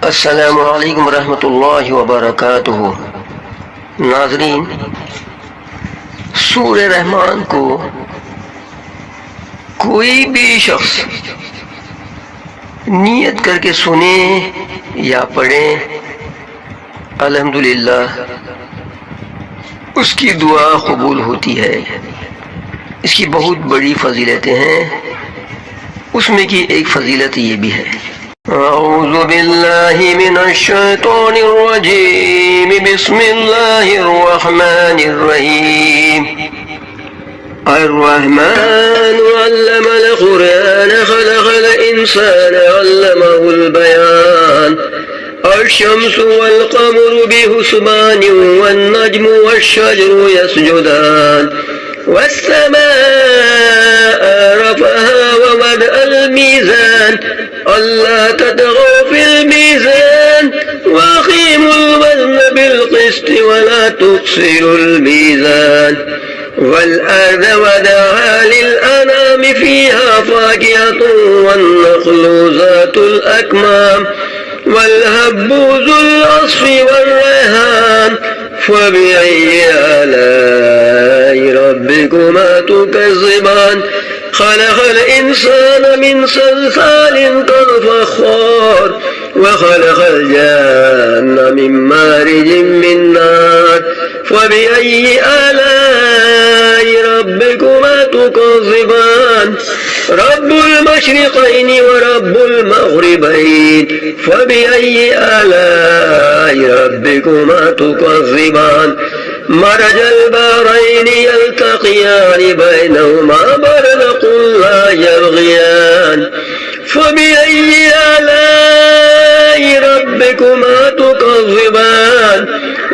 अस्सलामु अलैकुम रहमतुल्लाहि व बरकातुहू। नाज़रीन, सूरह रहमान को कोई भी शख्स नियत करके सुने या पढ़े, अल्हम्दुलिल्लाह उसकी दुआ कबूल होती है। इसकी बहुत बड़ी फजीलतें हैं, उसमें की एक फजीलत ये भी है। अऊज़ु बिल्लाहि मिनश शैतानिर रजीम, बिस्मिल्लाहिर रहमानिर रहीम। अर्रहमानु अल्लमल क़ुरआन ख़लक़ल इंसान अल्लमहुल बयान। अश्शम्सु वल क़मरु बिहुस्बानिन वन नज्मु वश्शजरु यसजुदान। वस्समाअ रफ़अहा व वदअल मीज़ान अल्ला ततगौ फिल मीज़ान वअक़ीमुल वज़न बिल क़िस्ति वला तुख़्सिरुल मीज़ान। वल्अर्ज़ वदअहा लिल अनामि फ़ीहा फ़ाकिहतुन वन्नख़्लु ज़ातुल अकमाम वल्हब्बु ज़ुल अस्फ़ि वर्रैहान फ़बिअय्यि आलाइ रब्बिकुमा तुकज़्ज़िबान। खलक़ल इंसान मिन सलसालिन कल-फ़ख़्ख़ार वखलक़ल जान्न मिन मारिजिन मिन नार फ़बिअय्यि आलाइ रब्बिकुमा तुकज़्ज़िबान। रब्बुल मशरिक़ैनि व रब्बुल मग़रिबैनि फ़बिअय्यि आलाइ रब्बिकुमा तुकज़्ज़िबान। मरजल बहरैनि यल्तक़ियानि बैनहुमा बरज़ख़ुन ला यबग़ियान फ़बिअय्यि आलाइ रब्बिकुमा तुकज़्ज़िबान।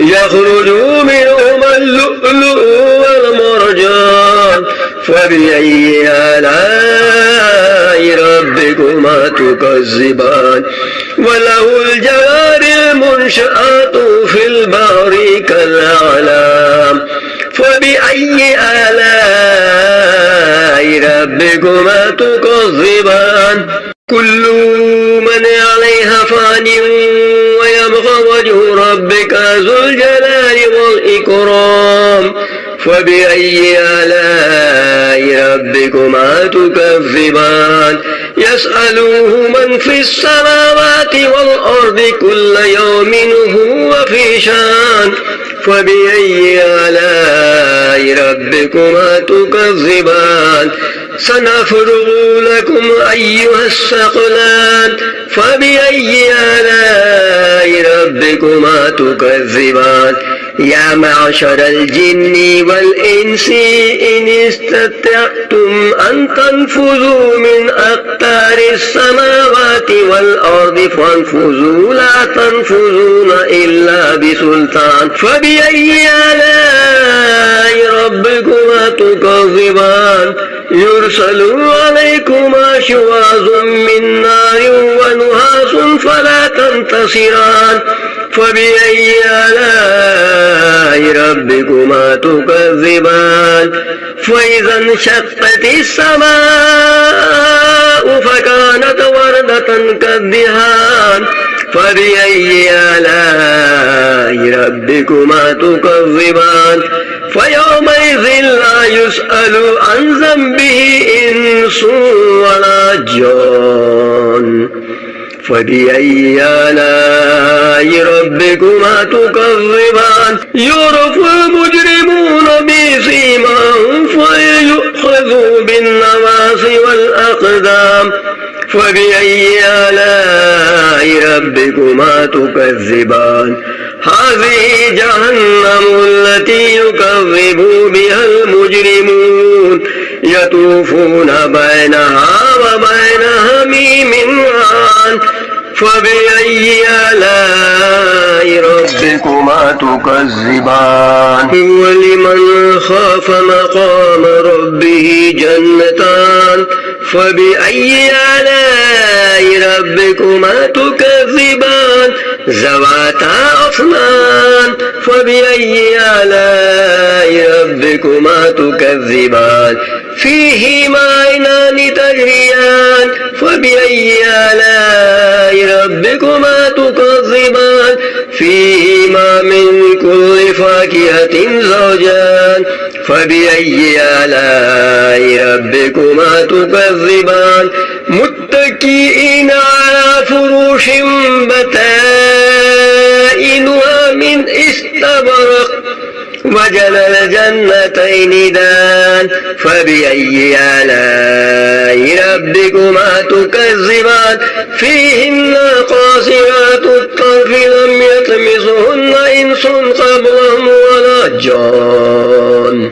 यख़रुजु मिनहुमा अल-लुअ्लुअु वल-मरजान फ़बिअय्यि आलाइ रब्बिकुमा तुकज़्ज़िबान। वलहुल जवारिल मुनशआतु फिल बहरि कल-अ'लाम फ़बिअय्यि आलाइ रब्बिकुमा तुकज़्ज़िबान। कुल्लु मन अलैहा फ़ानिन व यबक़ा वजहु रब्बिका ज़ुल जलालि वल इकराम फ़बिअय्यि आलाइ रब्बिकुमा तुकज़्ज़िबान। यसअलुहु मन फ़िस समावाति वल अर्दि कुल्ल यौमिन हुवा फ़ी शान फ़बिअय्यि आलाइ रब्बिकुमा तुकज़्ज़िबान। सनफ़्रुग़ु लकुम अय्युहस-सक़लान फ़बिअय्यि आलाइ रब्बिकुमा तुकज़्ज़िबान। या मअशरल जिन्नि वल इंसि इन इस्ततअतुम अन तन्फुज़ू मिन अक़तारिस समावाति वल अर्दि फन्फुज़ू ला तन्फुज़ून इल्ला बिसुल्तान फ़बिअय्यि आलाइ रब्बिकुमा तुकज़्ज़िबान। युरसलु अलैकुमा शुवाज़ुम मिन नारिन व नुहासुन फला तंतसिरान फ़बिअय्यि आलाइ रब्बिकुमा तुकज़्ज़िबान। फ़इज़ा इंशक़्क़तिस समाअु फ़कानत वरदतन कद्दिहान फ़बिअय्यि आलाइ रब्बिकुमा तुकज़्ज़िबान। फ़यौमइज़िन ला युसअलु अन ज़ंबिहि इंसुन वला जान फ़बिअय्यि आलाइ रब्बिकुमा तुकज़्ज़िबान। युरफ़ुल मुजरिमून बिसीमाहुम फ़युख़ज़ू बिन्नवासि वल अक़दाम फ़बिअय्यि आलाइ रब्बिकुमा तुकज़्ज़िबान। हाज़िहि जहन्नमु अल्लती युकज़्ज़िबु बिहल मुजरिमून यतूफ़ून बैनहा व बैन हमीमिन आन फ़बिअय्यि आलाइ रब्बिकुमा तुकज़्ज़िबान। वलिमन ख़ाफ़ मक़ाम रब्बिहि जन्नतान फ़बिअय्यि आलाइ रब्बिकुमा तुकज़्ज़िबान। ज़वाता अफ़नान फ़बिअय्यि आलाइ ربكما تكذبان فيهما عينان تجريان فبأي آلاء ربكما تكذبان فيهما من كل فاكهة زوجان فبأي آلاء ربكما تكذبان متكئين على فروش بطائنها من استبرق وجنى الجنتين دان فبأي آلاء ربكما تكذبان فيهن قاصرات الطرف لم يطمثهن إنس قبلهم ولا جان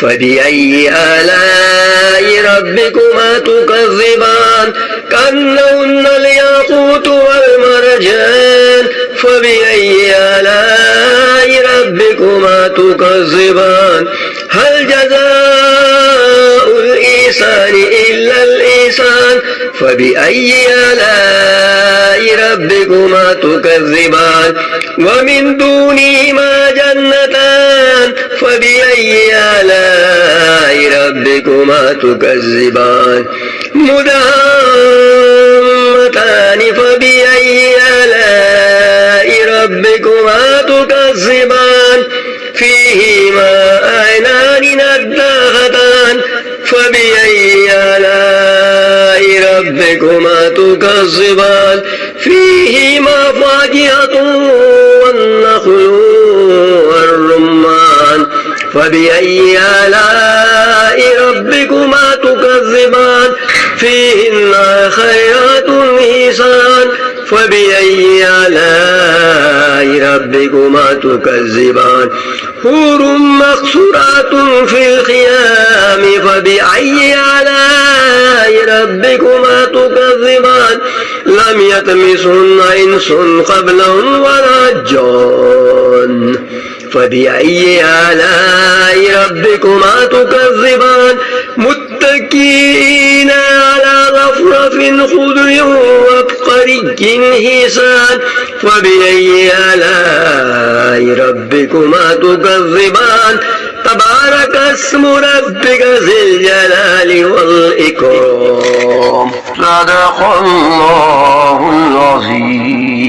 فبأي آلاء ربكما تكذبان كأنهن الياقوت والمرجان فبأي آلاء ربكما تكذبان هل جزاء الإحسان إلا الإحسان فبأي آلاء ربكما تكذبان ومن دونهما جنتان فبأي آلاء ربكما تكذبان مدهامتان فبأي آلاء ربكما تكذبان فيهما عينان نضاختان فبأي آلاء ربكما تكذبان فيهما فاكهة والنخل والرمان فبأي آلاء ربكما تكذبان فيهن خيرات حسان فبأي آلاء ربكما تكذبان حور مقصورات في الخيام فبأي آلاء ربكما تكذبان لم يطمثهن إنس قبلهم ولا جان فبأي آلاء ربكما تكذبان متكئين على رفرف خضر وعبقري حسان فبأي آلاء ربكما تكذبان تبارك اسم ربك ذي الجلال والإكرام صدق الله العظيم.